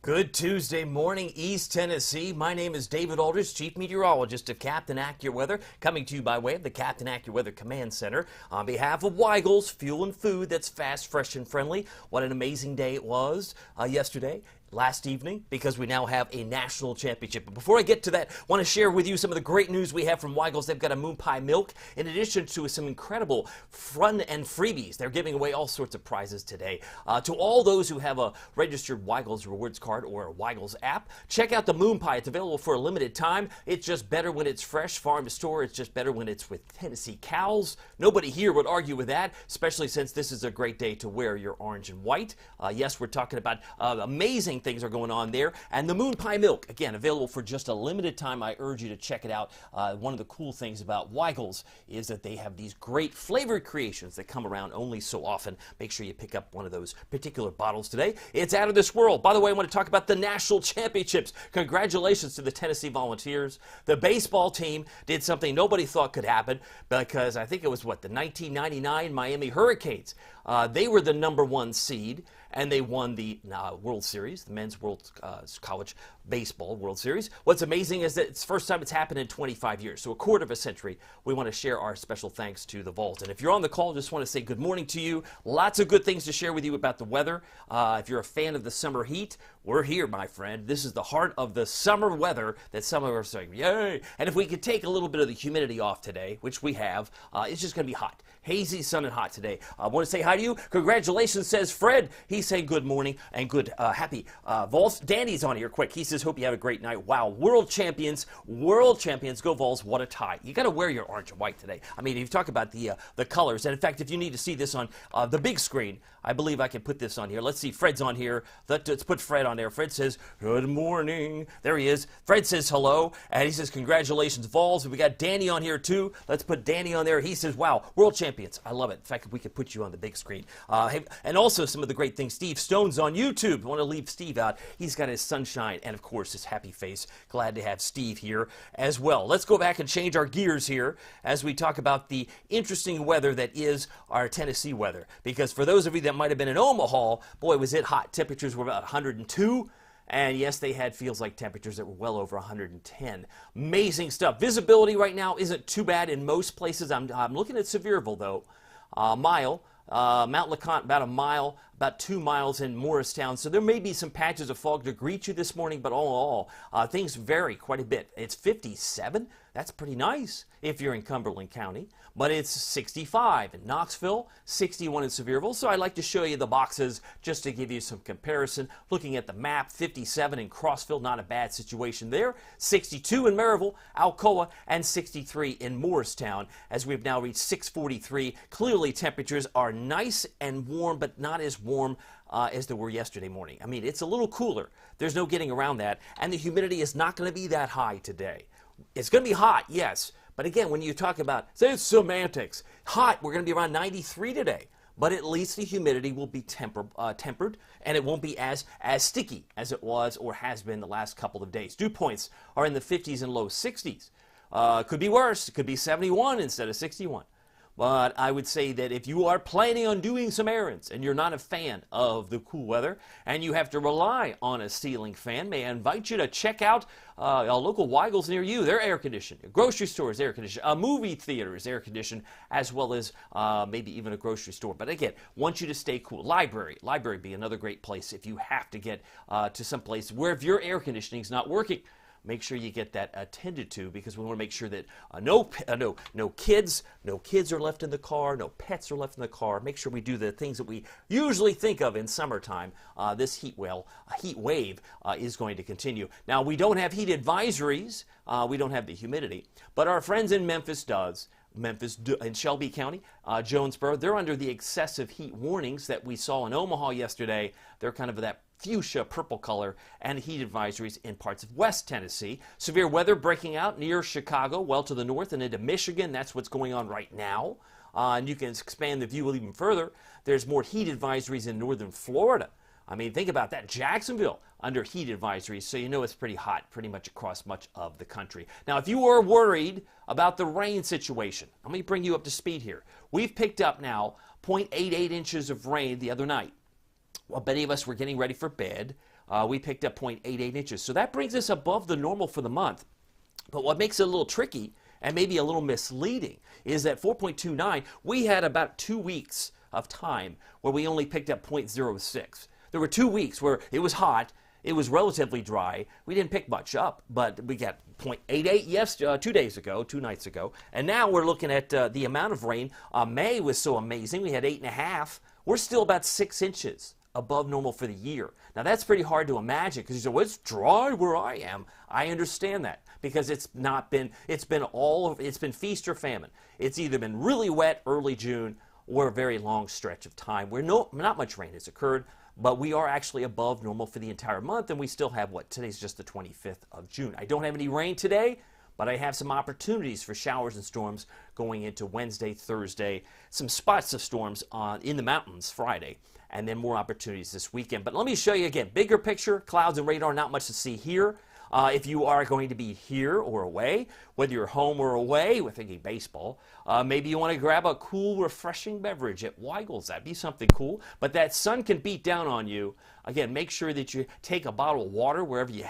Good Tuesday morning, East Tennessee. My name is David Aldridge, Chief Meteorologist of Captain AccuWeather, coming to you by way of the Captain AccuWeather Command Center. On behalf of Weigel's, fuel and food that's fast, fresh, and friendly. What an amazing day it was yesterday. Last evening, because we now have a national championship. But before I get to that, I want to share with you some of the great news we have from Weigel's. They've got a moon pie milk, in addition to some incredible fun and freebies. They're giving away all sorts of prizes today. To all those who have a registered Weigel's rewards card or a Weigel's app, check out the moon pie. It's available for a limited time. It's just better when it's fresh, farm to store. It's just better when it's with Tennessee cows. Nobody here would argue with that, especially since this is a great day to wear your orange and white. Yes, we're talking about amazing things are going on there. And the moon pie milk, again, available for just a limited time. I urge you to check it out. One of the cool things about Weigel's is that they have these great flavored creations that come around only so often. Make sure you pick up one of those particular bottles today. It's out of this world. By the way, I want to talk about the national championships. Congratulations to the Tennessee Volunteers. The baseball team did something nobody thought could happen, because I think it was, the 1999 Miami Hurricanes. They were the #1 seed, and they won the World Series, the Men's World College Baseball World Series. What's amazing is that it's the first time it's happened in 25 years, so a quarter of a century. We want to share our special thanks to the Vols. And if you're on the call, just want to say good morning to you. Lots of good things to share with you about the weather. If you're a fan of the summer heat, we're here, my friend. This is the heart of the summer weather that some of us are saying, yay! And if we could take a little bit of the humidity off today, which we have, it's just going to be hot. Hazy, sun, and hot today. I want to say hi to you. Congratulations, says Fred. He's saying good morning and good, happy Vols. Danny's on here quick. He says, hope you have a great night. Wow, world champions, go Vols. What a tie. You got to wear your orange and white today. I mean, if you talk about the colors, and in fact, if you need to see this on the big screen, I believe I can put this on here. Let's see, Fred's on here. Let's put Fred on there. Fred says, good morning. There he is. Fred says hello, and he says, congratulations, Vols. And we got Danny on here, too. Let's put Danny on there. He says, wow, world champions. I love it. In fact, we could put you on the big screen. And also some of the great things. Steve Stone's on YouTube. I want to leave Steve out. He's got his sunshine and, of course, his happy face. Glad to have Steve here as well. Let's go back and change our gears here as we talk about the interesting weather that is our Tennessee weather. Because for those of you that might have been in Omaha, boy, was it hot. Temperatures were about 102. And yes, they had feels like temperatures that were well over 110. Amazing stuff. Visibility right now isn't too bad in most places. I'm looking at Sevierville, though. Mile. Mount LeConte, about a mile, about 2 miles in Morristown. So there may be some patches of fog to greet you this morning, but all in all, things vary quite a bit. It's 57. That's pretty nice if you're in Cumberland County. But it's 65 in Knoxville, 61 in Sevierville. So I'd like to show you the boxes just to give you some comparison. Looking at the map, 57 in Crossville, not a bad situation there. 62 in Maryville, Alcoa, and 63 in Morristown. As we've now reached 6:43, clearly temperatures are nice and warm, but not as warm as they were yesterday morning. I mean, it's a little cooler. There's no getting around that. And the humidity is not going to be that high today. It's going to be hot, yes. But again, when you talk about, say it's semantics, hot, we're going to be around 93 today. But at least the humidity will be tempered, and it won't be as sticky as it was or has been the last couple of days. Dew points are in the 50s and low 60s. Could be worse. It could be 71 instead of 61. But I would say that if you are planning on doing some errands and you're not a fan of the cool weather and you have to rely on a ceiling fan, may I invite you to check out a local Weigel's near you. They're air conditioned. Grocery stores, air conditioned. A movie theater is air conditioned, as well as maybe even a grocery store. But again, want you to stay cool. Library be another great place if you have to get to some place where if your air conditioning is not working. Make sure you get that attended to, because we want to make sure that no kids are left in the car, no pets are left in the car. Make sure we do the things that we usually think of in summertime. This heat wave is going to continue. Now, we don't have heat advisories. We don't have the humidity, but our friends in Memphis does. Memphis and Shelby County, Jonesboro, they're under the excessive heat warnings that we saw in Omaha yesterday. They're kind of that fuchsia purple color, and heat advisories in parts of West Tennessee. Severe weather breaking out near Chicago, well to the north and into Michigan. That's what's going on right now. And you can expand the view even further. There's more heat advisories in northern Florida. I mean, think about that. Jacksonville under heat advisories, so you know it's pretty hot pretty much across much of the country. Now, if you are worried about the rain situation, let me bring you up to speed here. We've picked up now 0.88 inches of rain the other night. Well, many of us were getting ready for bed. we picked up 0.88 inches. So that brings us above the normal for the month. But what makes it a little tricky and maybe a little misleading is that 4.29, we had about 2 weeks of time where we only picked up 0.06. There were 2 weeks where it was hot, it was relatively dry, we didn't pick much up, but we got 0.88 2 nights ago, and now we're looking at the amount of rain. May was so amazing, we had 8.5. We're still about 6 inches above normal for the year. Now that's pretty hard to imagine because you say, well, it's dry where I am. I understand that because it's been feast or famine. It's either been really wet early June or a very long stretch of time where not much rain has occurred, but we are actually above normal for the entire month, and we still have today's just the 25th of June. I don't have any rain today, but I have some opportunities for showers and storms going into Wednesday, Thursday, some spots of storms in the mountains Friday, and then more opportunities this weekend. But let me show you again, bigger picture, clouds and radar, not much to see here. If you are going to be here or away, whether you're home or away, we're thinking baseball, maybe you want to grab a cool, refreshing beverage at Weigel's. That'd be something cool. But that sun can beat down on you. Again, make sure that you take a bottle of water wherever you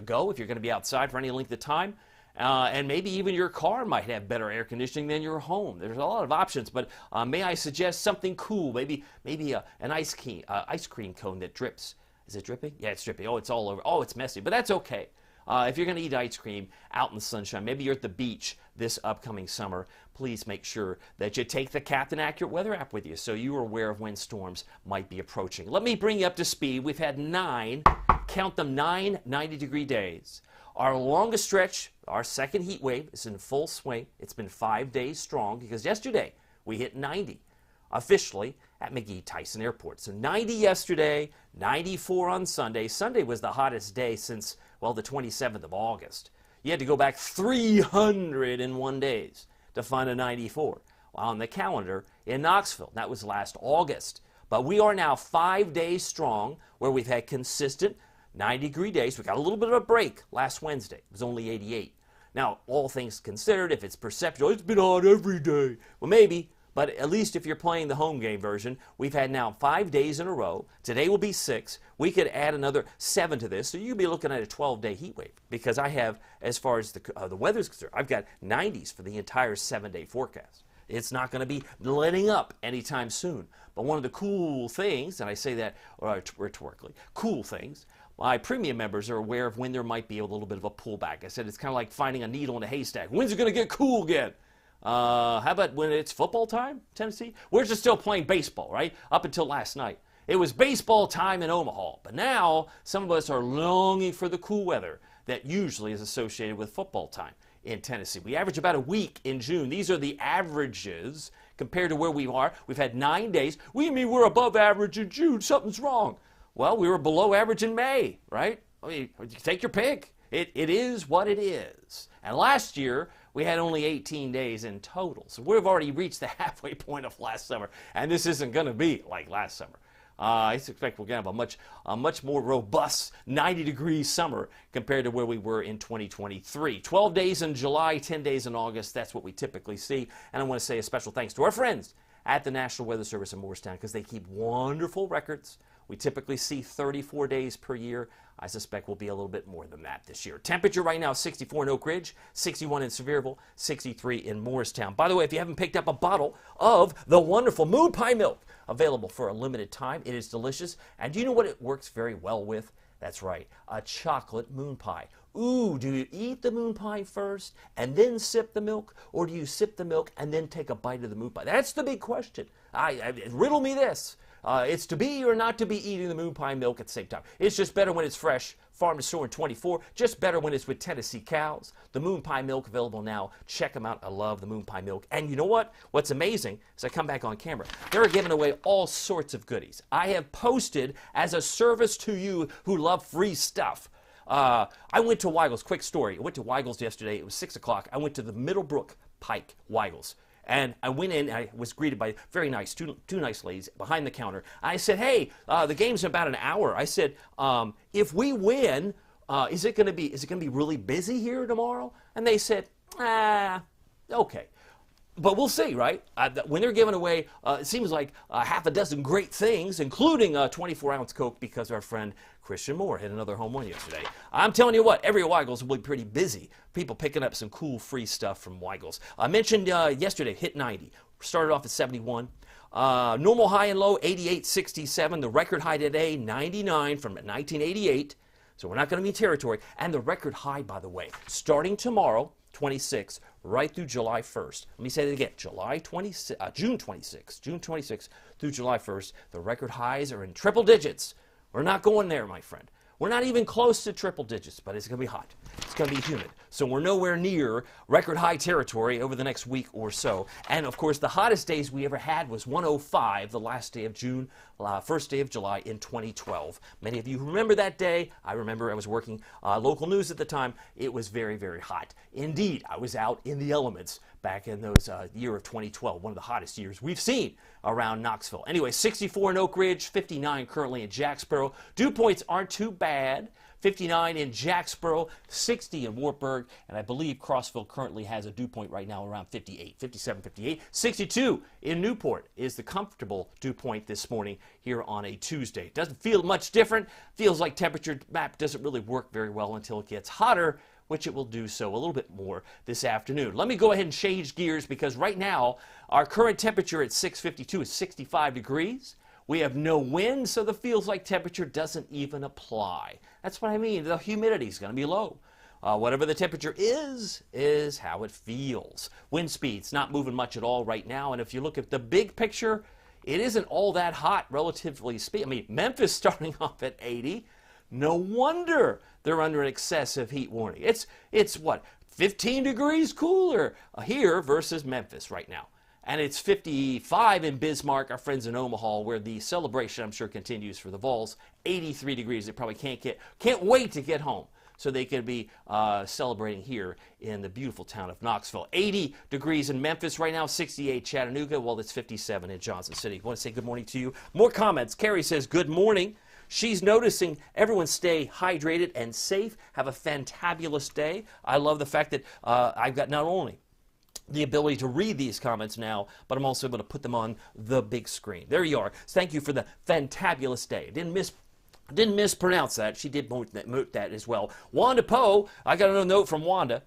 go, if you're going to be outside for any length of time. And maybe even your car might have better air conditioning than your home. There's a lot of options, but may I suggest something cool? Maybe an ice cream cone that drips. Is it dripping? Yeah, it's dripping. Oh, it's all over. Oh, it's messy, but that's okay. If you're going to eat ice cream out in the sunshine, maybe you're at the beach this upcoming summer, please make sure that you take the Captain Accurate Weather app with you so you are aware of when storms might be approaching. Let me bring you up to speed. We've had 9 90-degree days. Our longest stretch, our second heat wave, is in full swing. It's been 5 days strong because yesterday we hit 90 officially at McGee-Tyson Airport. So 90 yesterday, 94 on Sunday. Sunday was the hottest day since, well, the 27th of August. You had to go back 301 days to find a 94 on the calendar in Knoxville. That was last August. But we are now 5 days strong where we've had consistent 90-degree days. We got a little bit of a break last Wednesday. It was only 88. Now, all things considered, if it's perceptual, it's been hot every day. Well, maybe. But at least if you're playing the home game version, we've had now 5 days in a row. Today will be 6. We could add another 7 to this, so you'll be looking at a 12-day heat wave. Because I have, as far as the weather's concerned, I've got 90s for the entire 7-day forecast. It's not going to be letting up anytime soon. But one of the cool things, and I say that rhetorically, cool things, my premium members are aware of when there might be a little bit of a pullback. I said it's kind of like finding a needle in a haystack. When's it going to get cool again? How about when it's football time, Tennessee? We're just still playing baseball, right? Up until last night. It was baseball time in Omaha. But now, some of us are longing for the cool weather that usually is associated with football time in Tennessee. We average about a week in June. These are the averages compared to where we are. We've had 9 days. We mean we're above average in June. Something's wrong. Well, we were below average in May, right? I mean, take your pick. It is what it is. And last year, we had only 18 days in total. So we've already reached the halfway point of last summer. And this isn't going to be like last summer. I expect we're going to have a much more robust 90-degree summer compared to where we were in 2023. 12 days in July, 10 days in August. That's what we typically see. And I want to say a special thanks to our friends at the National Weather Service in Morristown because they keep wonderful records. We typically see 34 days per year. I suspect we'll be a little bit more than that this year. Temperature right now, 64 in Oak Ridge, 61 in Sevierville, 63 in Morristown. By the way, if you haven't picked up a bottle of the wonderful moon pie milk, available for a limited time, it is delicious. And do you know what it works very well with? That's right, a chocolate moon pie. Ooh, do you eat the moon pie first and then sip the milk? Or do you sip the milk and then take a bite of the moon pie? That's the big question. Riddle me this. It's to be or not to be eating the moon pie milk at the same time. It's just better when it's fresh, farm to store in 24. Just better when it's with Tennessee cows. The moon pie milk available now. Check them out. I love the moon pie milk. And you know what? What's amazing is I come back on camera. They're giving away all sorts of goodies. I have posted as a service to you who love free stuff. I went to Weigel's. Quick story. I went to Weigel's yesterday. It was 6 o'clock. I went to the Middlebrook Pike Weigel's. And I went in, I was greeted by two nice ladies behind the counter. I said, hey, the game's in about an hour. I said, if we win, is it going to be really busy here tomorrow? And they said, okay. But we'll see, right? When they're giving away, it seems like half a dozen great things, including a 24-ounce Coke because our friend Christian Moore hit another home run yesterday. I'm telling you what, every Weigels will be pretty busy. People picking up some cool free stuff from Weigels. I mentioned yesterday, hit 90. Started off at 71. Normal high and low, 88.67. The record high today, 99 from 1988. So we're not going to be in territory. And the record high, by the way, starting tomorrow, 26, right through July 1st. Let me say that again. June 26th through July 1st. The record highs are in triple digits. We're not going there, my friend. We're not even close to triple digits, but it's going to be hot. It's going to be humid. So we're nowhere near record high territory over the next week or so. And of course, the hottest days we ever had was 105, the last day of June, first day of July in 2012. Many of you remember that day. I remember I was working local news at the time. It was very, very hot. Indeed, I was out in the elements back in those year of 2012, one of the hottest years we've seen around Knoxville. Anyway, 64 in Oak Ridge, 59 currently in Jacksboro. Dew points aren't too bad. 59 in Jacksboro, 60 in Wartburg, and I believe Crossville currently has a dew point right now around 58, 57, 58. 62 in Newport is the comfortable dew point this morning here on a Tuesday. Doesn't feel much different. Feels like temperature map doesn't really work very well until it gets hotter, which it will do so a little bit more this afternoon. Let me go ahead and change gears because right now our current temperature at 6:52 is 65 degrees. We have no wind, so the feels like temperature doesn't even apply. That's what I mean. The humidity is going to be low. Whatever the temperature is how it feels. Wind speed's not moving much at all right now, and if you look at the big picture, it isn't all that hot relatively speaking. I mean, Memphis starting off at 80. No wonder they're under an excessive heat warning. It's what, 15 degrees cooler here versus Memphis right now. And it's 55 in Bismarck, our friends in Omaha, where the celebration, I'm sure, continues for the Vols. 83 degrees. They probably can't wait to get home so they can be celebrating here in the beautiful town of Knoxville. 80 degrees in Memphis right now, 68 Chattanooga. Well, it's 57 in Johnson City. I want to say good morning to you. More comments. Carrie says, good morning. She's noticing everyone stay hydrated and safe. Have a fantabulous day. I love the fact that I've got not only the ability to read these comments now, but I'm also able to put them on the big screen. There you are. Thank you for the fantabulous day. Didn't mispronounce that. She did note that as well. Wanda Poe, I got a note from Wanda.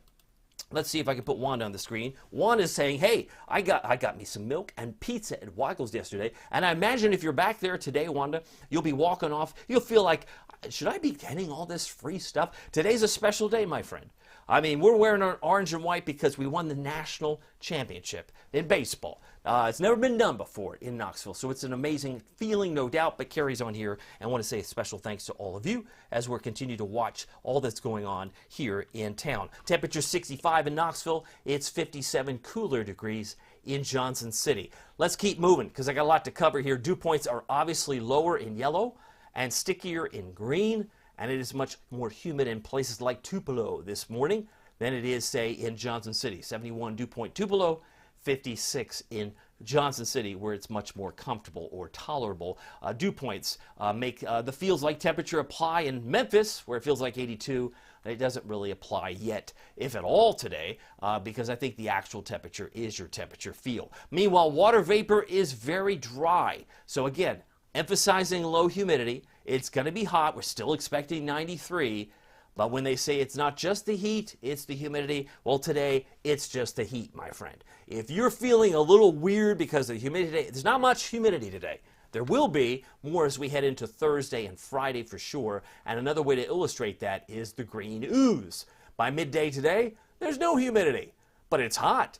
Let's see if I can put Wanda on the screen. Wanda's saying, hey, I got me some milk and pizza at Weigels yesterday. And I imagine if you're back there today, Wanda, you'll be walking off. You'll feel like, should I be getting all this free stuff? Today's a special day, my friend. I mean, we're wearing our orange and white because we won the national championship in baseball. It's never been done before in Knoxville, so it's an amazing feeling, no doubt, but Carrie's on here. And I want to say a special thanks to all of you as we're continuing to watch all that's going on here in town. Temperature 65 in Knoxville. It's 57 cooler degrees in Johnson City. Let's keep moving because I got a lot to cover here. Dew points are obviously lower in yellow and stickier in green. And it is much more humid in places like Tupelo this morning than it is, say, in Johnson City. 71 dew point Tupelo, 56 in Johnson City, where it's much more comfortable or tolerable. Dew points make the feels like temperature apply in Memphis, where it feels like 82. It doesn't really apply yet, if at all today, because I think the actual temperature is your temperature feel. Meanwhile, water vapor is very dry. So again, emphasizing low humidity. It's going to be hot. We're still expecting 93. But when they say it's not just the heat, it's the humidity, well, today, it's just the heat, my friend. If you're feeling a little weird because of the humidity, there's not much humidity today. There will be more as we head into Thursday and Friday for sure. And another way to illustrate that is the green ooze. By midday today, there's no humidity, but it's hot.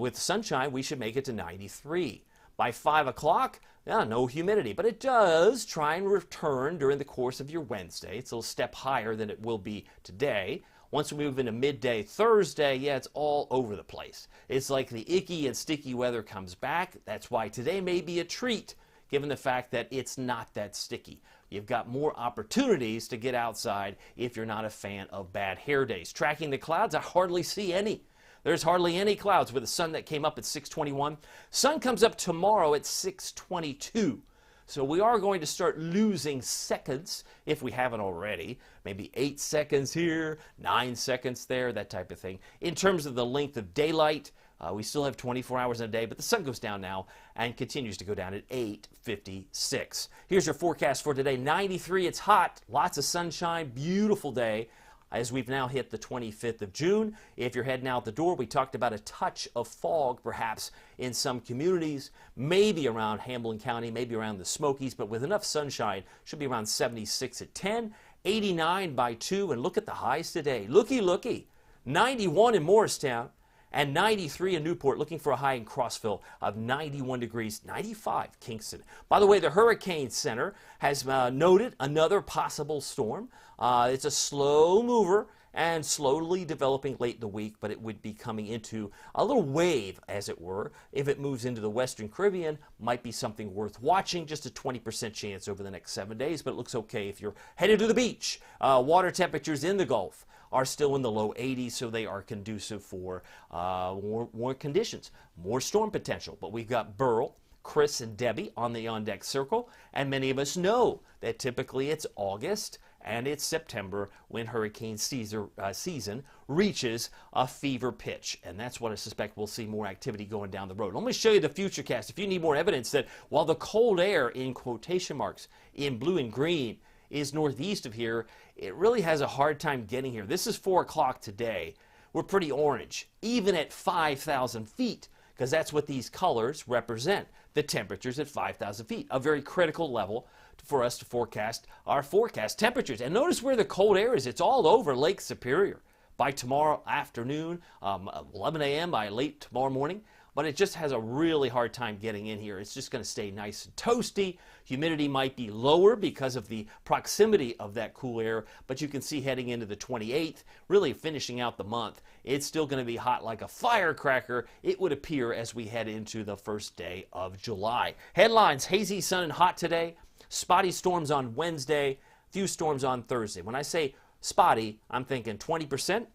With sunshine, we should make it to 93. By 5 o'clock, no humidity, but it does try and return during the course of your Wednesday. It's a little step higher than it will be today. Once we move into midday Thursday, it's all over the place. It's like the icky and sticky weather comes back. That's why today may be a treat, given the fact that it's not that sticky. You've got more opportunities to get outside if you're not a fan of bad hair days. Tracking the clouds, I hardly see any. There's hardly any clouds with the sun that came up at 6:21. Sun comes up tomorrow at 6:22. So we are going to start losing seconds if we haven't already. Maybe 8 seconds here, 9 seconds there, that type of thing. In terms of the length of daylight, We still have 24 hours in a day, but the sun goes down now and continues to go down at 8:56. Here's your forecast for today. 93, it's hot, lots of sunshine, beautiful day. As we've now hit the 25th of June. If you're heading out the door, we talked about a touch of fog perhaps in some communities, maybe around Hamilton County, maybe around the Smokies, but with enough sunshine, should be around 76 at 10, 89 by 2, and look at the highs today. Looky, looky, 91 in Morristown and 93 in Newport, looking for a high in Crossville of 91 degrees, 95 Kingston. By the way, the Hurricane Center has noted another possible storm. It's a slow mover and slowly developing late in the week, but it would be coming into a little wave, as it were. If it moves into the Western Caribbean, might be something worth watching. Just a 20% chance over the next 7 days, but it looks okay if you're headed to the beach. Water temperatures in the Gulf are still in the low 80s, so they are conducive for more conditions, more storm potential. But we've got Burl, Chris, and Debbie on the on-deck circle, and many of us know that typically it's August and it's September when hurricane season reaches a fever pitch. And that's what I suspect we'll see more activity going down the road. Let me show you the futurecast if you need more evidence that while the cold air, in quotation marks, in blue and green, is northeast of here, it really has a hard time getting here. This is 4 o'clock today. We're pretty orange, even at 5,000 feet, because that's what these colors represent, the temperatures at 5,000 feet, a very critical level for us to forecast our forecast temperatures. And notice where the cold air is. It's all over Lake Superior by tomorrow afternoon, 11 a.m. by late tomorrow morning. But it just has a really hard time getting in here. It's just going to stay nice and toasty. Humidity might be lower because of the proximity of that cool air, but you can see heading into the 28th, really finishing out the month, it's still going to be hot like a firecracker, it would appear, as we head into the first day of July. Headlines: hazy, sun, and hot today. Spotty storms on Wednesday. Few storms on Thursday. When I say spotty, I'm thinking 20%,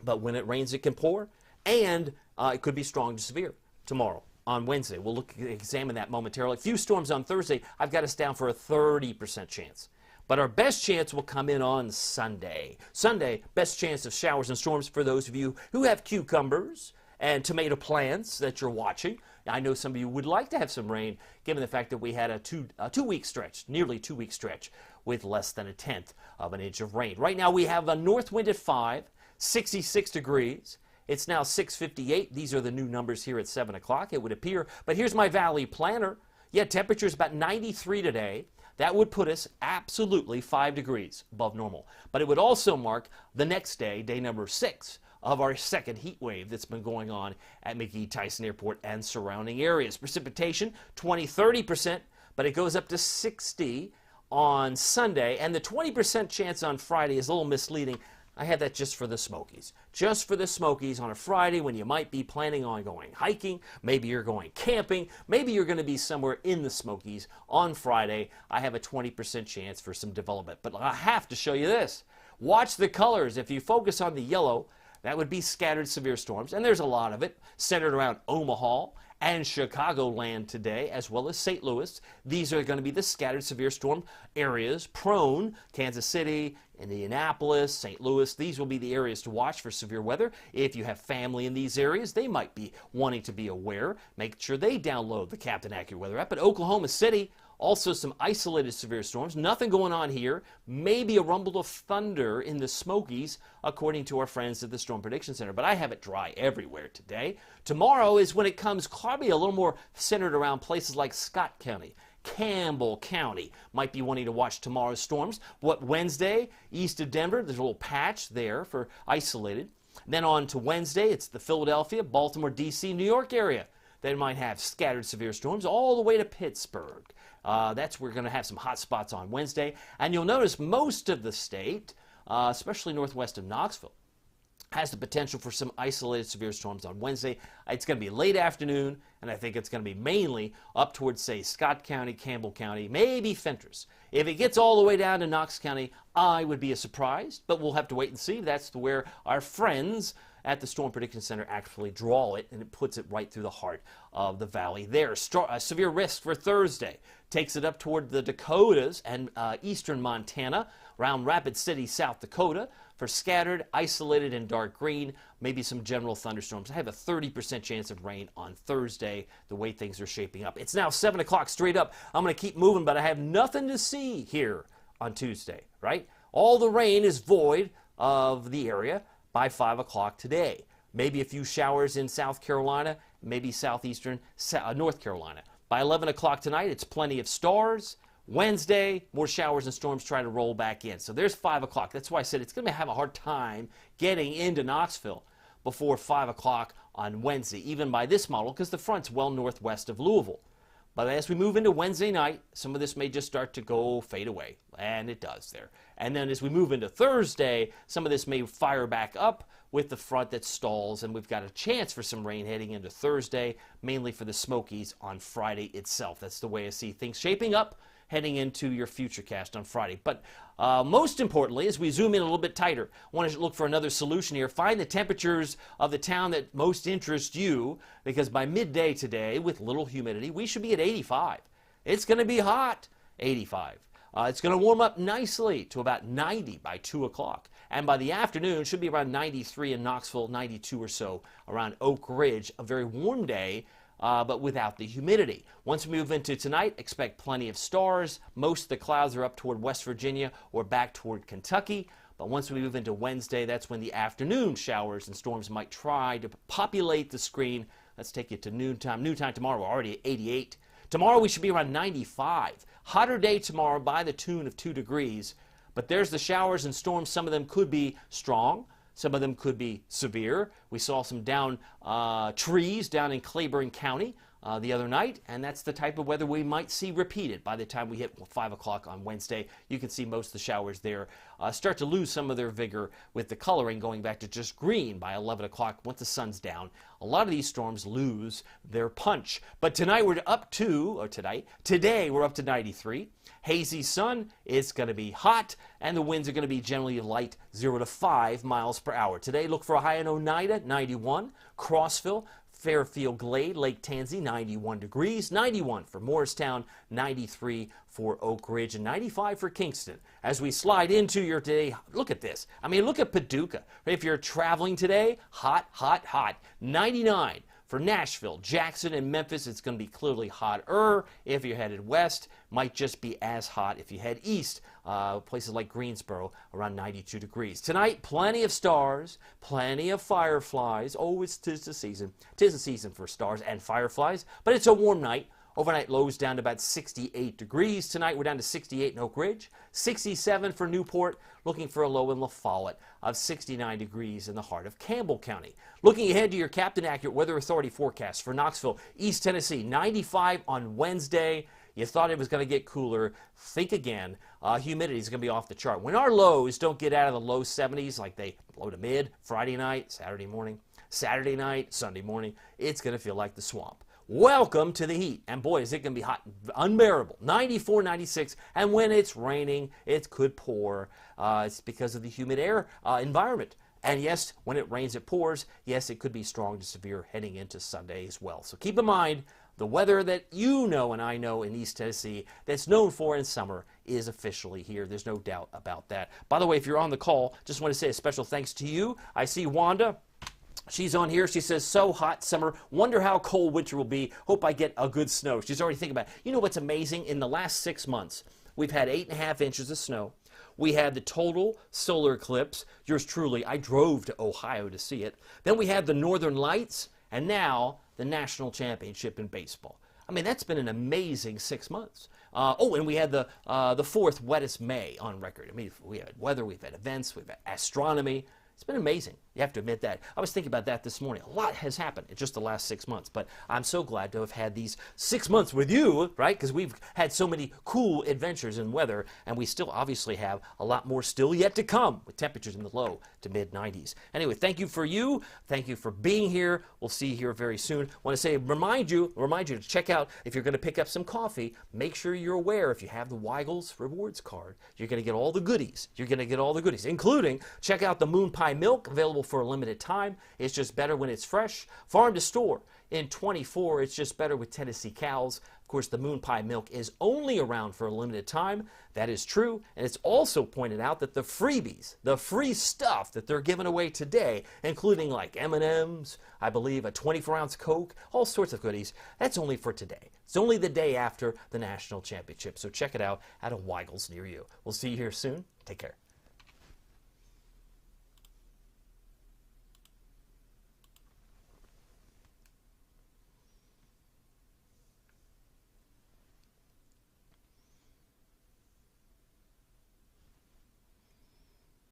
but when it rains, it can pour. And it could be strong to severe tomorrow on Wednesday. We'll examine that momentarily. Few storms on Thursday. I've got us down for a 30% chance. But our best chance will come in on Sunday. Sunday, best chance of showers and storms for those of you who have cucumbers and tomato plants that you're watching. I know some of you would like to have some rain, given the fact that we had a two-week stretch, nearly two-week stretch, with less than 1/10 of an inch of rain. Right now we have a north wind at 5, 66 degrees. It's now 6:58. These are the new numbers here at 7 o'clock, it would appear. But here's my valley planner. Yeah, temperature is about 93 today. That would put us absolutely 5 degrees above normal. But it would also mark the next day, day number 6, of our second heat wave that's been going on at McGee-Tyson Airport and surrounding areas. Precipitation, 20-30%, but it goes up to 60 on Sunday. And the 20% chance on Friday is a little misleading. I had that just for the Smokies. Just for the Smokies on a Friday when you might be planning on going hiking. Maybe you're going camping. Maybe you're going to be somewhere in the Smokies on Friday. I have a 20% chance for some development. But I have to show you this. Watch the colors. If you focus on the yellow, that would be scattered severe storms. And there's a lot of it centered around Omaha and Chicagoland today, as well as St. Louis. These are going to be the scattered severe storm areas prone. Kansas City, Indianapolis, St. Louis, these will be the areas to watch for severe weather. If you have family in these areas, they might be wanting to be aware. Make sure they download the Captain AccuWeather app. But Oklahoma City, also some isolated severe storms. Nothing going on here. Maybe a rumble of thunder in the Smokies, according to our friends at the Storm Prediction Center. But I have it dry everywhere today. Tomorrow is when it comes probably a little more centered around places like Scott County. Campbell County might be wanting to watch tomorrow's storms. What, Wednesday, east of Denver, there's a little patch there for isolated. Then on to Wednesday, it's the Philadelphia, Baltimore, D.C., New York area. They might have scattered severe storms all the way to Pittsburgh. That's where we're going to have some hot spots on Wednesday. And you'll notice most of the state, especially northwest of Knoxville, has the potential for some isolated severe storms on Wednesday. It's going to be late afternoon, and I think it's going to be mainly up towards, say, Scott County, Campbell County, maybe Fentress. If it gets all the way down to Knox County, I would be surprised, but we'll have to wait and see. That's where our friends at the Storm Prediction Center actually draw it, and it puts it right through the heart of the valley there. Severe risk for Thursday takes it up toward the Dakotas and eastern Montana, around Rapid City, South Dakota. for scattered, isolated, and dark green, maybe some general thunderstorms. I have a 30% chance of rain on Thursday, the way things are shaping up. It's now 7 o'clock straight up. I'm going to keep moving, but I have nothing to see here on Tuesday, right? All the rain is void of the area by 5 o'clock today. Maybe a few showers in South Carolina, maybe southeastern North Carolina. By 11 o'clock tonight, it's plenty of stars. Wednesday, more showers and storms try to roll back in. So there's 5 o'clock. That's why I said it's going to have a hard time getting into Knoxville before 5 o'clock on Wednesday, even by this model, because the front's well northwest of Louisville. But as we move into Wednesday night, some of this may just start to fade away, and it does there. And then as we move into Thursday, some of this may fire back up with the front that stalls, and we've got a chance for some rain heading into Thursday, mainly for the Smokies on Friday itself. That's the way I see things shaping up heading into your Futurecast on Friday. But most importantly, as we zoom in a little bit tighter, I want to look for another solution here. Find the temperatures of the town that most interest you, because by midday today, with little humidity, we should be at 85. It's going to be hot, 85. It's going to warm up nicely to about 90 by 2 o'clock. And by the afternoon, it should be around 93 in Knoxville, 92 or so around Oak Ridge. A very warm day, but without the humidity. Once we move into tonight, expect plenty of stars. Most of the clouds are up toward West Virginia or back toward Kentucky. But once we move into Wednesday, that's when the afternoon showers and storms might try to populate the screen. Let's take you to noontime. Noontime tomorrow, we're already at 88. Tomorrow we should be around 95. Hotter day tomorrow by the tune of 2 degrees. But there's the showers and storms. Some of them could be strong. Some of them could be severe. We saw some down trees down in Claiborne County the other night, and that's the type of weather we might see repeated by the time we hit 5 o'clock on Wednesday. You can see most of the showers there start to lose some of their vigor with the coloring going back to just green by 11 o'clock once the sun's down. A lot of these storms lose their punch. But tonight we're up to, or today we're up to 93. Hazy sun, it's going to be hot, and the winds are going to be generally light 0 to 5 miles per hour. Today, look for a high in Oneida, 91, Crossville, Fairfield Glade, Lake Tansy, 91 degrees, 91 for Morristown, 93 for Oak Ridge, and 95 for Kingston. As we slide into your day, look at this. I mean, look at Paducah. If you're traveling today, hot, hot, hot, 99. For Nashville, Jackson, and Memphis, it's going to be clearly hotter. If you're headed west, might just be as hot. If you head east, places like Greensboro, around 92 degrees. Tonight, plenty of stars, plenty of fireflies. Oh, tis the season. Tis the season for stars and fireflies, but it's a warm night. Overnight lows down to about 68 degrees. Tonight we're down to 68 in Oak Ridge, 67 for Newport, looking for a low in La Follette of 69 degrees in the heart of Campbell County. Looking ahead to your Captain Accurate Weather Authority forecast for Knoxville, East Tennessee, 95 on Wednesday. You thought it was going to get cooler. Think again. Humidity is going to be off the chart. When our lows don't get out of the low 70s, like they low to mid, Friday night, Saturday morning, Saturday night, Sunday morning, it's going to feel like the swamp. Welcome to the heat. And boy, is it going to be hot, unbearable. 94, 96. And when it's raining, it could pour. It's because of the humid air environment. And yes, when it rains, it pours. Yes, it could be strong to severe heading into Sunday as well. So keep in mind, the weather that you know and I know in East Tennessee that's known for in summer is officially here. There's no doubt about that. By the way, if you're on the call, just want to say a special thanks to you. I see Wanda. She's on here. She says, so hot summer. Wonder how cold winter will be. Hope I get a good snow. She's already thinking about it. You know what's amazing? In the last 6 months, we've had 8.5 inches of snow. We had the total solar eclipse. Yours truly, I drove to Ohio to see it. Then we had the Northern Lights, and now the national championship in baseball. I mean, that's been an amazing 6 months. And we had the fourth wettest May on record. I mean, we had weather, we've had events, we've had astronomy. It's been amazing. You have to admit that. I was thinking about that this morning. A lot has happened in just the last 6 months, but I'm so glad to have had these 6 months with you, right? Because we've had so many cool adventures in weather, and we still obviously have a lot more still yet to come with temperatures in the low to mid-90s. Anyway, thank you for you. Thank you for being here. We'll see you here very soon. I want to say, remind you to check out, if you're going to pick up some coffee, make sure you're aware if you have the Weigel's Rewards card, you're going to get all the goodies. You're going to get all the goodies, including check out the Moon Pie Milk, available for a limited time. It's just better when it's fresh. Farm to store in 24. It's just better with Tennessee cows. Of course, the moon pie milk is only around for a limited time. That is true, and it's also pointed out that the freebies, the free stuff that they're giving away today, including like M&Ms, I believe a 24-ounce Coke, all sorts of goodies, that's only for today. It's only the day after the national championship, so check it out at a Weigel's near you. We'll see you here soon. Take care.